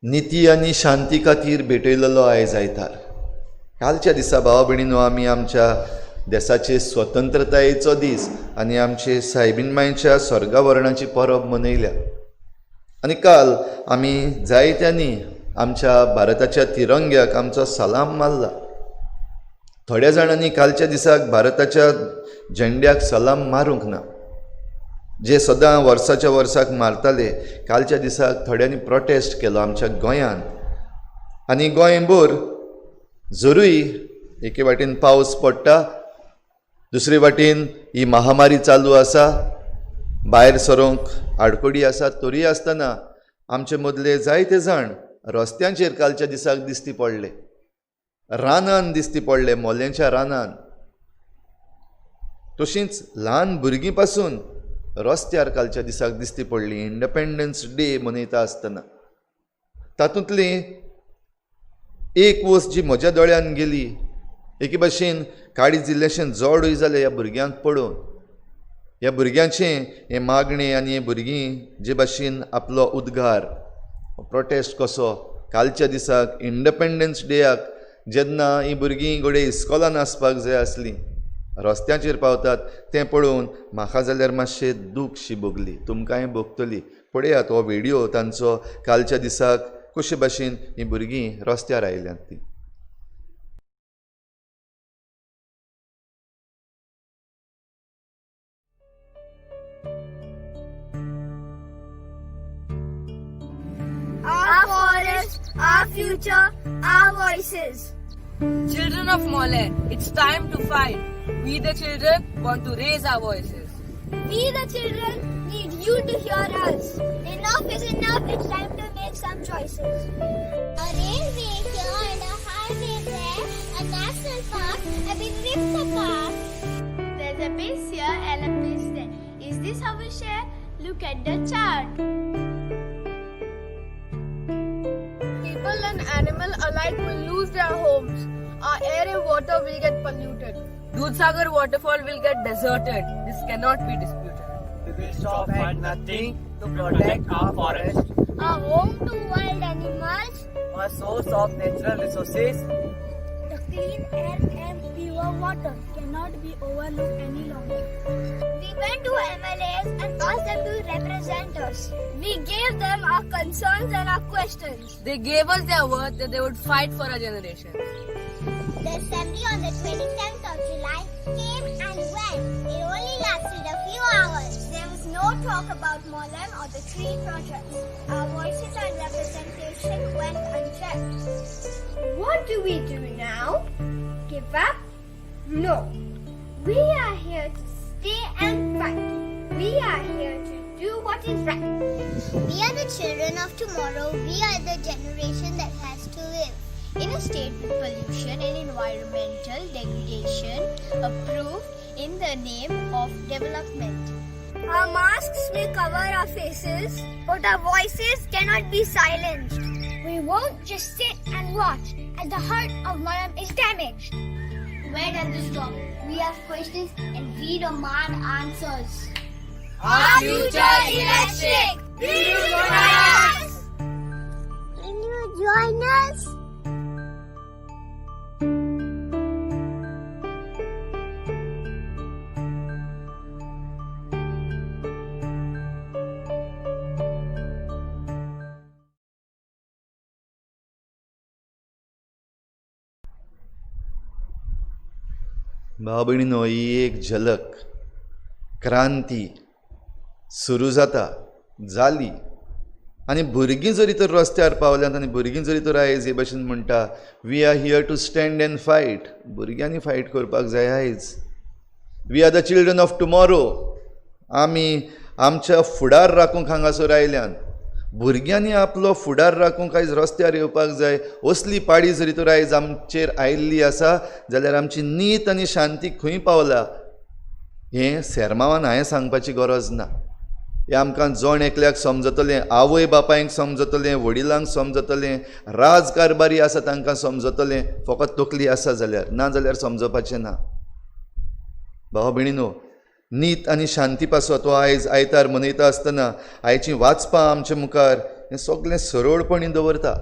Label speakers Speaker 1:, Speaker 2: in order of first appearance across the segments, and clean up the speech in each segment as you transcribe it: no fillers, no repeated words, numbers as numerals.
Speaker 1: निती आनी शांती खातीर भेटयलेलो आयज आयतार. कालच्या दिसा भावा भयणीनो आमी आमच्या देशाचे स्वतंत्रतायेचो दीस आनी आमचे सायबीण मांयच्या स्वर्गावरणाची परब मनयल्या. आनी काल आमी जायत्यांनी आमच्या भारताच्या तिरंग्याक आमचो सलाम मारला. थोड्या जाणांनी कालच्या दिसाक भारताच्या झेंड्याक सलाम मारूंक ना, जे सदां वर्साच्या वर्साक मारताले. कालच्या दिसाक थोड्यांनी प्रोटेस्ट केलो आमच्या गोंयांत. आनी गोंयभर जरूय एके वाटेन पावस पडटा, दुसरे वाटेन ही महामारी चालू आसा, भायर सरोंक आडकोडी आसा. तरी आसतना आमचे मदले जायते जाण रस्त्यांचेर कालच्या दिसाक दिश्टी पडले, रानान दिश्टी पडले, मोल्यांच्या रानान. तशींच ल्हान भुरगीं पासून रस्त्यार कालच्या दिसाक दिश्टी पडली इंडिपेंडन्स डे मनयता आसतना. तातूंतली एक वस्त जी म्हज्या दोळ्यान गेली, एके भाशेन काळीज जिल्ल्याशें जडूय जालें ह्या भुरग्यांक पळोवन. ह्या भुरग्यांचें हें मागणें आनी हे भुरगीं जे भाशेन आपलो उद्गार प्रोटेस्ट कसो कालच्या दिसाक इंडिपेंडन्स डेयाक जेन्ना ही भुरगीं घोडे इस्कॉलान आसपाक जाय आसलीं रस्त्याचेर पावतात तें पळोवन म्हाका जाल्यार मातशें दूख भोगली. तुमकांय भोगतली. पळयात हो व्हिडियो तांचो कालच्या दिसाक कशे भाशेन ही भुरगीं रस्त्यार आयल्यांत ती.
Speaker 2: Our forest, our future, our voices.
Speaker 3: Children of Mole, it's time to fight. We the children want to raise our voices.
Speaker 2: We the children need you to hear us. Enough is enough, it's time to make some choices. A railway here and a highway there, a national park, have been ripped apart. There's a base here and a base there. Is this how we share? Look at the chart.
Speaker 4: People and animal alike will lose their homes. Our air and water will get polluted.
Speaker 3: Dudhsagar waterfall will get deserted. This cannot be disputed.
Speaker 5: We will stop at nothing to protect our forest,
Speaker 2: A home to wild animals,
Speaker 5: a source of natural resources.
Speaker 2: the clean air and pure water cannot be overlooked any longer. We went to MLAs and asked them to represent us. We gave them our concerns and our questions.
Speaker 3: They gave us their word that they would fight for our generation.
Speaker 2: The assembly on the 27th of July came and went. It only lasted a few hours. There was no talk about Molam or the tree projects. Our voices and representation went unchecked. What do we do now? Give up? No. We are here to stay and fight. We are here to do what is right. We are the children of tomorrow. We are the generation that has to live in a state with pollution and environmental degradation approved in the name of development. Our masks may cover our faces, but our voices cannot be silenced. We won't just sit and watch as the heart of Maram is damaged. Where does this stop? We have questions and we demand answers.
Speaker 3: Our future electric.
Speaker 2: Will you join us? Will you join us?
Speaker 1: भाव भयणीनो, ही एक झलक. क्रांती सुरू जाली आनी भुरगीं जरी तर रस्त्यार पावल्यांत आनी भुरगीं जरी तर आयज हे भाशेन म्हणटा we are here to stand and fight. भुरग्यांनी फायट करपाक जाय आयज. We are the children of tomorrow. आमी आमच्या फुडार राखूंक हांगासर आयल्यान. भुरग्यांनी आपलो फुडार राखूंक आयज रस्त्यार येवपाक जाय. असली पाडी जरी तर आयज आमचेर आयिल्ली आसा जाल्यार आमची नीत आनी शांती खंय पावला हें सेरमावान हांवें सांगपाची गरज ना. हें आमकां जण एकल्याक समजतलें, आवय बापायक समजतलें, वडिलांक समजतलें, राजकारबारी आसा तांकां समजतलें, फकत तकली आसा जाल्यार. ना जाल्यार समजपाचें ना. भाव भयणीनो, नीत आनी शांती पासो तो आयज आयतार मनयता आसतना आयची वाचपां आमचे मुखार हें सगळें सरळपणी दवरता.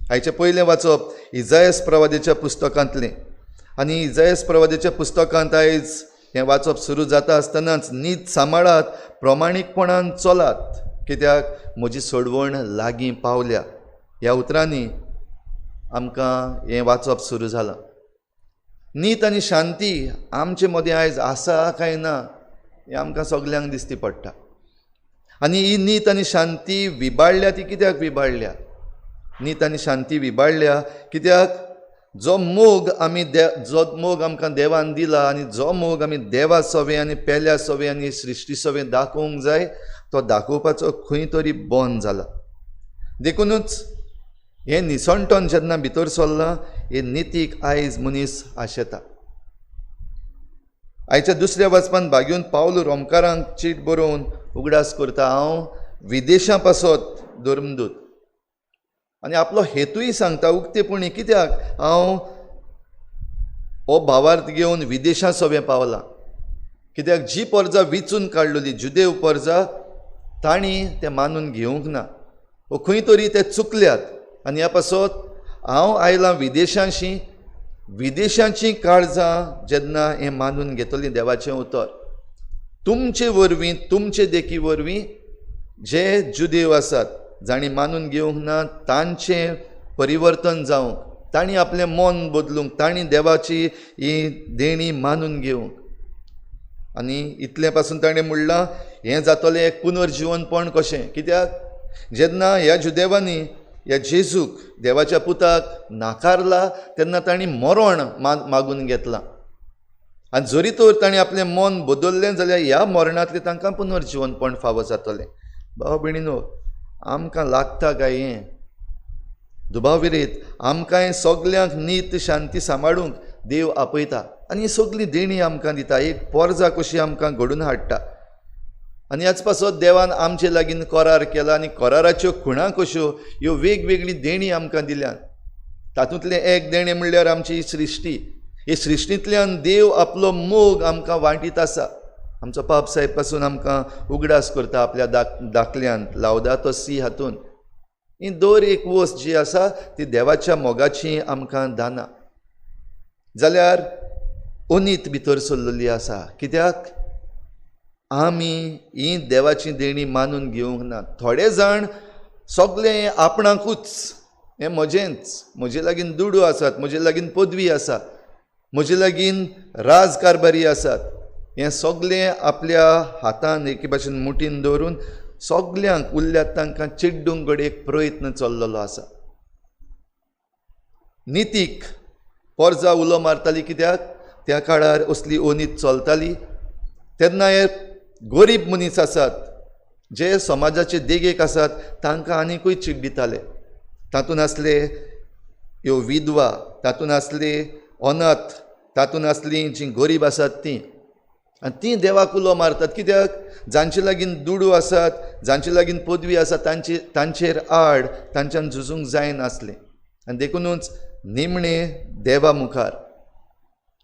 Speaker 1: हाचे पयलें वाचप इजायास प्रवादीच्या पुस्तकांतलें, आनी इजायास प्रवादीच्या पुस्तकांत आयज हें वाचप सुरू जाता आसतनाच नीत सांबाळात, प्रमाणीकपणान चलात, कित्याक म्हजी सोडवण लागीं पावल्या ह्या उतरांनी आमकां हें वाचप सुरू जालां. नीत आनी शांती आमचे मदीं आयज आसा काय ना हें आमकां सगल्यांक दिसती पडटा. आनी ही नीत आनी शांती विबाडल्या ती कित्याक विबाडल्या? नीत आनी शांती विबाडल्या कित्याक जो मोग आमकां देवान दिला आनी जो मोग आमी देवा सवे आनी पेल्या सवे आनी सृश्टी सवे दाखोवंक जाय तो दाखोवपाचो खंय तरी बंद जाला. देखूनच हें निसणटोन जेन्ना भितर सरलां हे नितीक आयज मनीस आशेता. आयच्या दुसऱ्या वाचपान भाग्यून पावल रोमकारांक चीट बरोवन उगडास करता, हांव विदेशां पासत धर्मदूत, आनी आपलो हेतूय सांगता उक्तेपणी, कित्याक हांव हो भावार्थ घेवन विदेशां सवें पावलां. कित्याक जी परजां विचून काडलेली जुदेव परजां तांणी तें मानून घेवंक ना, वो खंय तरी ते चुकल्यात. आनी ह्या पासत हांव आयलां विदेशांची काळजां जेन्ना हें मानून घेतलीं देवाचें उतर. तुमचे वरवीं तुमचे देखी वरवीं जे जुदेव आसात जाणी मानून घेवंक ना तांचें परिवर्तन जावंक, तांणी आपलें मन बदलूंक, तांणी देवाची ही देणी मानून घेवंक. आनी इतले पासून ताणें म्हणलां हें जातलें एक पुनर्जीवनपण कशें. कित्याक जेन्ना ह्या जुदेवांनी ह्या जेजूक देवाच्या पुताक नाकारला तेन्ना तांणी मरण मागून घेतलां. आनी जरी तर ताणें आपलें मन बदललें जाल्यार ह्या मरणांतलें तांकां पुनर्जीवनपण फावो जातलें. भाव भयणीनो, आमकां लागता काय हें? दुबाविरीत आमकां सगल्यांक नीत शांती सांबाळूंक देव आपयता आनी ही सगळी देणी आमकां दिता, एक परजा कशी आमकां घडून हाडटा. आनी ह्याच पासत देवान आमचे लागीं करार केला आनी कराराच्यो खुणा कश्यो ह्यो वेगवेगळी देणी आमकां दिल्यात. तातूंतलें एक देणें म्हणल्यार आमची ही सृश्टी. हे सृश्टींतल्यान देव आपलो मोग आमकां वांटीत आसा. आमचो पाप साहेब पासून आमकां उगडास करता आपल्या दाखल्यांत लावदातो सी हातून. ही दर एक वस्त जी आसा ती देवाच्या मोगाची आमकां दाना. जाल्यार अनीत भितर सरलेली आसा, कित्याक आमी ही देवाची देणी मानून घेवंक ना. थोडे जाण सगळें आपणाकूच, हें म्हजेंच, म्हजे लागीं दुडू आसात, म्हजे लागीं पदवी आसा, म्हजे लागीं राजकारबारी आसात, हें सगळें आपल्या हातान एके भाशेन मुठीन दवरून सगल्यांक उरल्यात तांकां चिड्डूंक घडये एक प्रयत्न चल्लेलो आसा. नितीक परजा उलो मारताली कित्याक त्या काळार असली अनीत चलताली. तेन्ना हे गरीब मनीस आसात जे समाजाचे देगेक आसात तांकां आनिकूय चिड दिताले. तातूंत आसले ह्यो विधवा, तातूंत आसले अनाथ, तातूंत आसलीं जीं गरीब आसात तीं, आनी तीं देवाक उलो मारतात. कित्याक जांचे लागीं दुडू आसात, जांचे लागीं पदवी आसा तांचेर आड तांच्यान झुजूंक जायनासलें. आनी देखूनच निमणें देवा मुखार,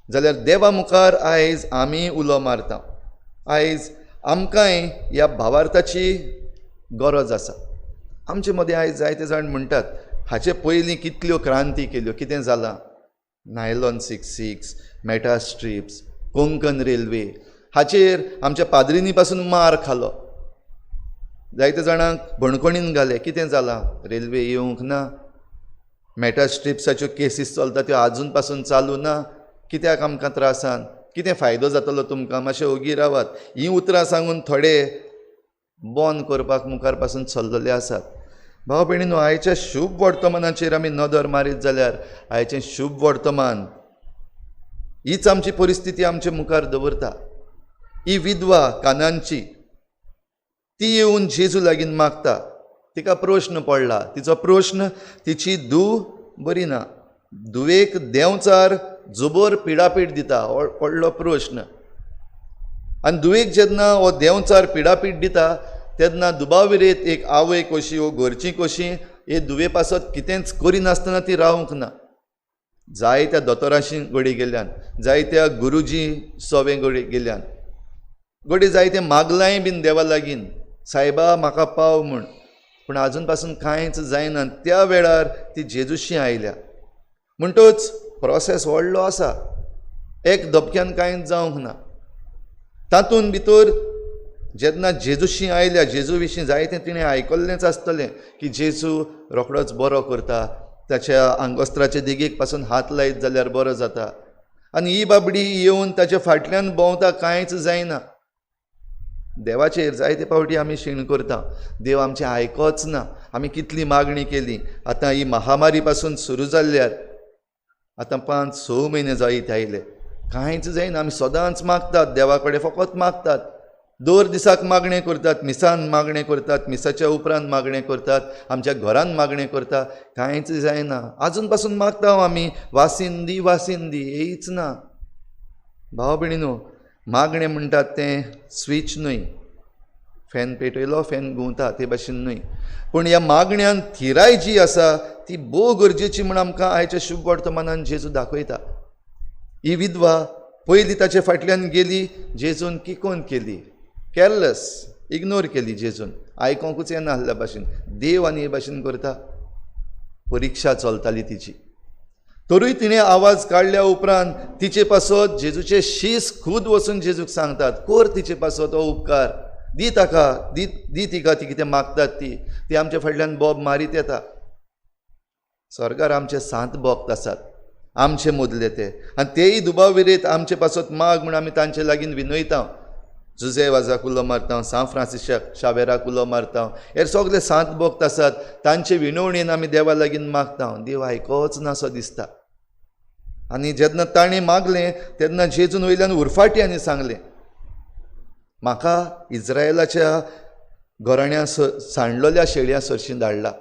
Speaker 1: जाल्यार देवा मुखार आयज आमी उलो मारता. आयज आमकांय ह्या भावार्थाची गरज आसा. आमचे मदीं आयज जायते जाण म्हणटात हाचे पयलीं कितल्यो क्रांती केल्यो, कितें जालां? नायलॉन 66, मेटा स्ट्रिप्स, कोंकण रेल्वे, हाचेर आमच्या पाद्रिनी पासून मार खालो. जायते जाणांक भणकोणीन घाले, कितें जालां? रेल्वे येवंक ना. मेटा स्ट्रिप्साच्यो केसीस चलता त्यो आजून पासून चालू ना. कित्याक आमकां त्रासान? कितें फायदो जातलो तुमकां? मातशें ओगी रावात. हीं उतरां सांगून थोडे बंद करपाक मुखार पासून चल्लेले आसात. भाव भयणीनो, आयच्या शुभ वर्तमानाचेर आमी नदर मारीत जाल्यार आयचें शुभ वर्तमान हीच आमची परिस्थिती आमचे मुखार दवरता. ही विधवा कानानची ती येवन जेजू लागीं मागता. तिका प्रश्न पडला. तिचो प्रश्न, तिची धूव बरी ना, धुवेक देंवचार जुबोर पिडापीड दिता, व्हडलो प्रश्न. आनी धुवेक जेन्ना हो देंवचार पिडापीड दिता तेन्ना दुबाविरेत एक आवय कशी वो घरची कशी हे धुवे पासत कितेंच करिनासतना ती रावंक ना. जायत्या दोतोरांशी घडी गेल्यान, जायत्या गुरुजी सवे घडी गेल्यान, घडी जायते मागलांय बीन देवा लागीं, सायबा म्हाका पाव म्हूण. पूण आजून पासून कांयच जायना. त्या वेळार ती जेजूशी आयल्या. म्हणटूच प्रोसेस व्हडलो आसा, एक धपक्यान कांयच जावंक ना. तातूंत भितर जेन्ना जेजूशी आयल्या, जेजू विशीं जायतें तिणें आयकल्लेंच आसतलें की जेजू रोखडोच बरो करता, ताच्या आंगोस्त्राचे देगेक पासून हात लायत जाल्यार बरो जाता. आनी ही बाबडी येवन ताच्या फाटल्यान भोंवता, कांयच जायना. देवाचेर जायते फावटी आमी शीण करता, देव आमचें आयकोच ना. आमी कितली मागणी केली. आतां ही महामारी पासून सुरू जाल्ल्यार आतां 5-6 म्हयने जायत आयले, कांयच जायना. आमी सदांच मागतात, देवा कडेन फकत मागतात. दर दिसाक मागणें करतात, मिसान मागणें करतात, मिसाच्या उपरांत मागणें करतात, आमच्या घरान मागणें करता, कांयच जायना. आजून पासून मागता आमी, वासीन दी, वासीन दी, येयच ना. भाव भयणीनो, मागणें म्हणटात तें स्विच न्हय, फॅन पेटयलो फॅन घुंवता ते भाशेन न्हय. पूण ह्या मागण्यांत थिराय जी आसा ती भोव गरजेची म्हूण आमकां आयच्या शुभ वर्तमानान जेजू दाखयता. ही विधवा पयलीं ताचे फाटल्यान गेली, जेजून किकोन केली, केरलेस, इग्नोर केली जेजून, आयकोंकूच येना आसल्या भाशेन. देव आनी हे भाशेन करता. परिक्षा चलताली तिची, तरूय तिणें आवाज काडल्या उपरांत तिचे पासत जेजूचे शीस खूद वचून जेजूक सांगतात, कोर तिचे पासत हो उपकार, दी ताका, दी तिका ती कितें मागतात ती आमच्या फाटल्यान बोब मारीत येता. स्वर्गार आमचे 7 भक्त आसात, आमचे मोदले ते, आनी तेय दुबाविरेत आमचे पासत माग म्हूण आमी तांचे लागीं विनयता. जुजे वाजाक उलो मारता, सान फ्रांसिसाक शावेराक उलो मारता, हे सगळे 7 भक्त आसात. तांचे विनवणेन आमी देवा लागीं मागता. देव आयकोच ना सो दिसता. आनी जेन्ना ताणें मागलें तेन्ना जेजून वयल्यान उरफाट्यांनी सांगलें, म्हाका इज्रायलाच्या घराण्या सांडलोल्या शेळया सरशीं धाडला.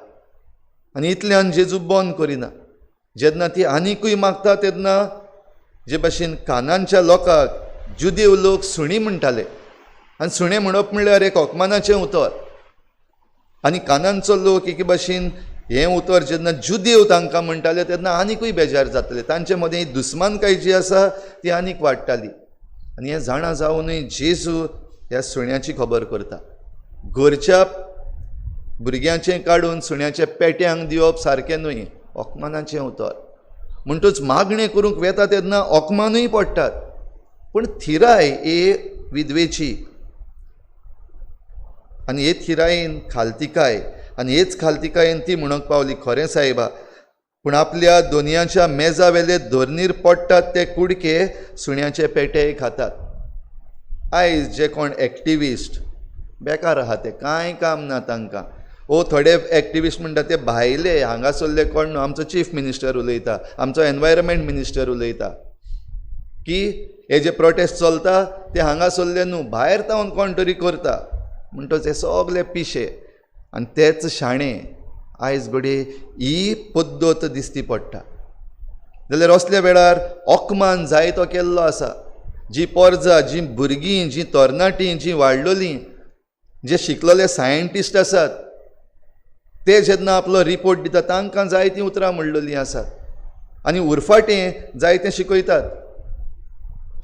Speaker 1: आनी इतल्यान जेजू बंद करिना. जेन्ना ती आनिकूय मागता तेन्ना जे भाशेन कानानच्या लोकांक जुदेव लोक सुणी म्हणटाले, आनी सुणें म्हणप म्हणल्यार एक होकमानाचें उतर. आनी कानानचो लोक एके भाशेन हें उतर जेन्ना जुदेव तांकां म्हणटाले तेन्ना आनिकूय बेजार जातले. तांचे मदें ही दुस्मानकाय जी आसा ती आनीक वाडटाली. आनी हें जाणा जावनूय जेजू ह्या सुण्याची खबर करता. घरच्या भुरग्यांचें काडून सुण्याच्या पेट्यांक दिवप सारकें न्हय, होकमानाचें उतर. म्हणटूच मागणें करूंक वेता तेन्ना होकमानूय पडटात. पूण थिराय हे विधवेची, आनी हे थिरायेन खालतिकाय, आनी हेच खालतिकायेन ती म्हणूंक पावली, खरें सायबा, पूण आपल्या दोनयाच्या मेजा वेले धोरणीर पडटात ते कुडके सुण्याचे पेटेय खातात. आयज जे कोण एक्टिविस्ट बेकार आहा ते, कांय काम ना तांकां. थोडे एक्टिविस्ट म्हणटा ते भायले, हांगासरले कोण न्हू, आमचो चीफ मिनिस्टर उलयता, आमचो एनवायरमेंट मिनिस्टर उलयता की हे जे प्रोटेस्ट चलता ते हांगासरले न्हू, भायर तावन कोण तरी करता. म्हणटच हे सगळे पिशे आनी तेच शाणे आयज घडये ही पद्दत दिसती पडटा. जाल्यार असल्या वेळार होकमान जायतो केल्लो आसा. जी पोरजां, जी भुरगीं, जी तरणाटीं, जी वाडलोलीं, जे शिकलेले सायंटिस्ट आसात, ते जेन्ना आपलो रिपोर्ट दितात तांकां जायतीं उतरां म्हणलेलीं आसात. आनी उरफाटें जायतें शिकयतात.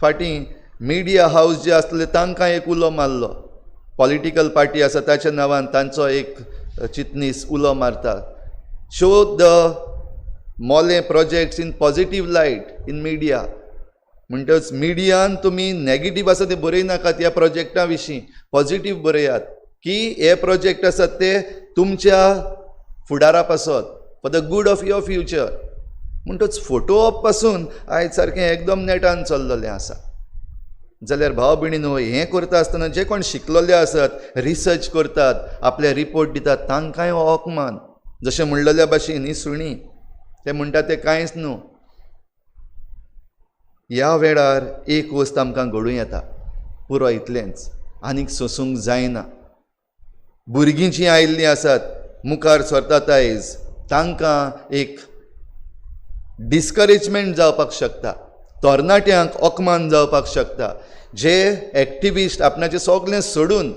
Speaker 1: फाटीं मिडिया हावस जे आसले तांकां एक उलो मारलो, पॉलिटिकल पार्टी आसा ताच्या नांवान तांचो एक चिटणीस उलो मारता, शो द मोले प्रोजेक्ट्स इन पॉझिटीव लायट इन मिडिया. म्हणटच मिडियान तुमी नॅगेटीव आसा ते बरयनाकात, ह्या प्रोजेक्टा विशीं पॉझिटीव बरयात की हे प्रोजेक्ट आसात ते तुमच्या फुडारा पासत, for the good of your future. म्हणटच फोटोवप पासून आयज सारकें एकदम नेटान चल्लेलें आसा. जाल्यार भाव भयणीनो, हें करता आसतना जे कोण शिकलेले आसात, रिसर्च करतात, आपले रिपोर्ट दितात, तांकांय होकमान. जशें म्हणलेल्या भाशेन ही सुणी ते म्हणटा ते कांयच न्हू. ह्या वेळार एक वस्त आमकां घडूं येता, पुरो इतलेंच, आनीक सोंसूंक जायना. भुरगीं जीं आयिल्लीं आसात मुखार सरतात आयज, तांकां एक डिस्करेजमेंट जावपाक शकता, तरणाट्यांक होकमान जावपाक शकता. जे एक्टिविस्ट आपणाचें सगळें सोडून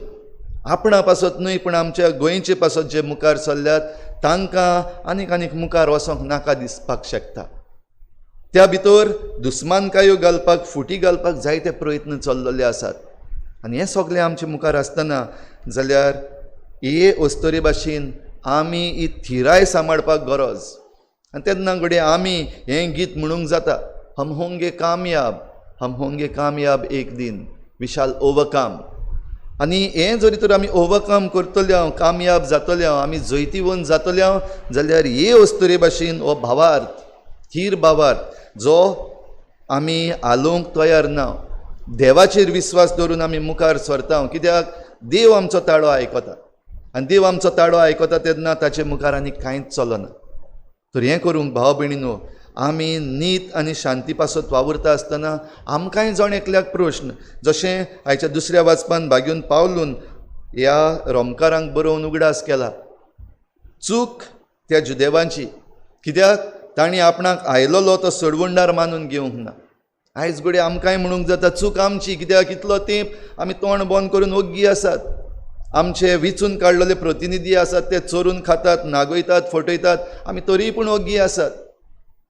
Speaker 1: आपणा पासत न्हय पूण आमच्या गोंयचे पासत जे मुखार चल्ल्यात तांकां आनीक आनीक मुखार वचोंक नाका दिसपाक शकता. त्या भितर दुस्मानकायो घालपाक, फुटी घालपाक जायते प्रयत्न चल्लेले आसात. आनी हें सगळें आमचे मुखार आसतना जाल्यार हे अस्तरे भाशेन आमी ही थिराय सांबाळपाक गरज. आनी तेन्ना घडये आमी हें गीत म्हणूंक जाता, हम होंगे कामयाब एक दिन, वी शाल ओवरकम. आनी हें जरी तर आमी ओवरकम करतले हांव, कामयाब जातले हांव, आमी जैतिवंत जातले हांव, जाल्यार हे वस्तुरे भाशेन हो भावार्थ, थीर भावार्थ जो आमी आलोवंक तयार ना, देवाचेर विस्वास दवरून आमी मुखार सरता. कित्याक देव आमचो ताळो आयकता, आनी देव आमचो ताळो आयकता तेन्ना ताचे मुखार आनी कांयच चलना. तर हें करूंक भाव भयणीनो, आमी नीत आनी शांती पासत वावुरता आसतना आमकांय जाण एकल्याक प्रश्न, जशें आयच्या दुसऱ्या वाचपान भाग्यून पावलून ह्या रोमकारांक बरोवन उगडास केला. चूक त्या जुदेवांची, कित्याक तांणी आपणाक आयलोलो तो सडवंडार मानून घेवंक ना. आयज घडये आमकांय म्हणूंक जाता चूक आमची, कित्याक इतलो तेंप आमी तोंड बंद करून ओग्गी आसात. आमचे विचून काडलेले प्रतिनिधी आसात ते चोरून खातात, नागयतात, फटयतात, आमी तरी पूण ओग्गी आसात.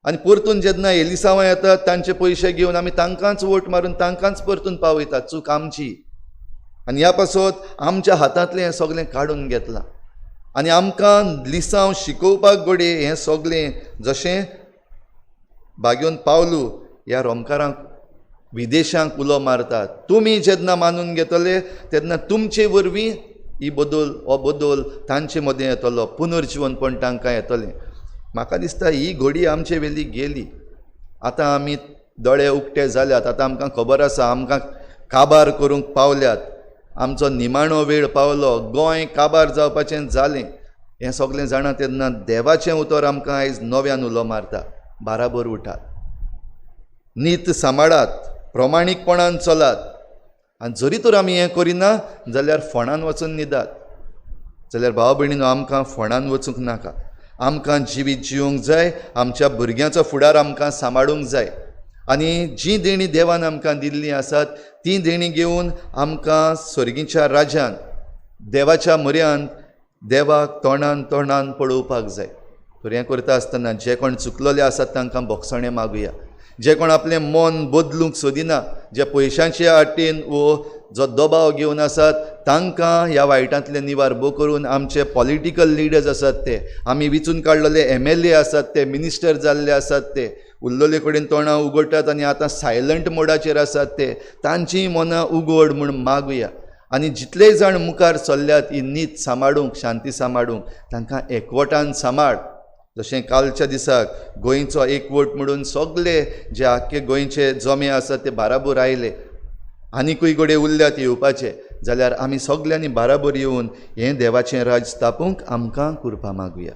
Speaker 1: आनी परतून जेन्ना एलिसांवां येतात तांचे पयशे घेवन आमी तांकांच वोट मारून तांकांच परतून पावयतात. चूक आमची. आनी ह्या पासत आमच्या हातांतलें हें सगळें काडून घेतलां. आनी आमकां लिसांव शिकोवपाक घडये हें सगळें, जशें भाग्यून पावलू ह्या रोमकारांक विदेशांक उलो मारतात. तुमी जेन्ना मानून घेतले तेन्ना तुमचे वरवीं ही बदल तांचे मदें येतलो, पुनर्जीवनपण तांकां येतलें. म्हाका दिसता ही घडी आमचे वेली गेली. आतां आमी दोळे उक्ते जाल्यात. आतां आमकां खबर आसा आमकां काबार करूंक पावल्यात. आमचो निमाणो वेळ पावलो. गोंय काबार जावपाचें जालें. हें सगळें जाणा तेन्ना देवाचें उतर आमकां आयज नव्यान उलो मारता. बाराबर उठात, नीत सांबाळात, प्रमाणीकपणान चलात. आनी जरी तर आमी हें करिना जाल्यार फोंडान वचून न्हिदात. जाल्यार भाव भयणीनो, आमकां फोंडान वचूंक नाका. आमकां जिवीत जिवंक जाय. आमच्या भुरग्यांचो फुडार आमकां सांबाळूंक जाय. आनी जी देणी देवान आमकां दिल्लीं आसात ती देणी घेवन आमकां सर्गीच्या राज्यान, देवाच्या म्हऱ्यांत देवाक तोंडान पळोवपाक जाय. तर हें करता आसतना जे कोण चुकलेले आसात तांकां भोगसणे मागुया. जे कोण आपलें मन बदलूंक सोदिना, जे पयशांचे आटेन वो जो दबाव घेवन आसात, तांकां ह्या वायटांतले निवार भोव करून आमचे पॉलिटिकल लिडर्स आसात ते, आमी विचून काडलेले MLA आसात ते, मिनिस्टर जाल्ले आसात ते, उरलेले कडेन तोंडां उगडटात आनी आतां सायलंट मोडाचेर आसात ते, तांचीं मनां उगड म्हूण मागुया. आनी जितले जाण मुखार चल्ल्यात ही नीत सांबाळूंक, शांती सांबाळूंक, तांकां एकवटान सांबाळ. जशें कालच्या दिसाक गोंयचो एकवट म्हणून सगळे जे आख्खे गोंयचे जमे आसात ते बाराबर आयले. आनीकूय घडये उरल्यात येवपाचे, जाल्यार आमी सगळ्यांनी बाराबर येवन हें देवाचें राज स्थापूंक आमकां कृपा मागुया.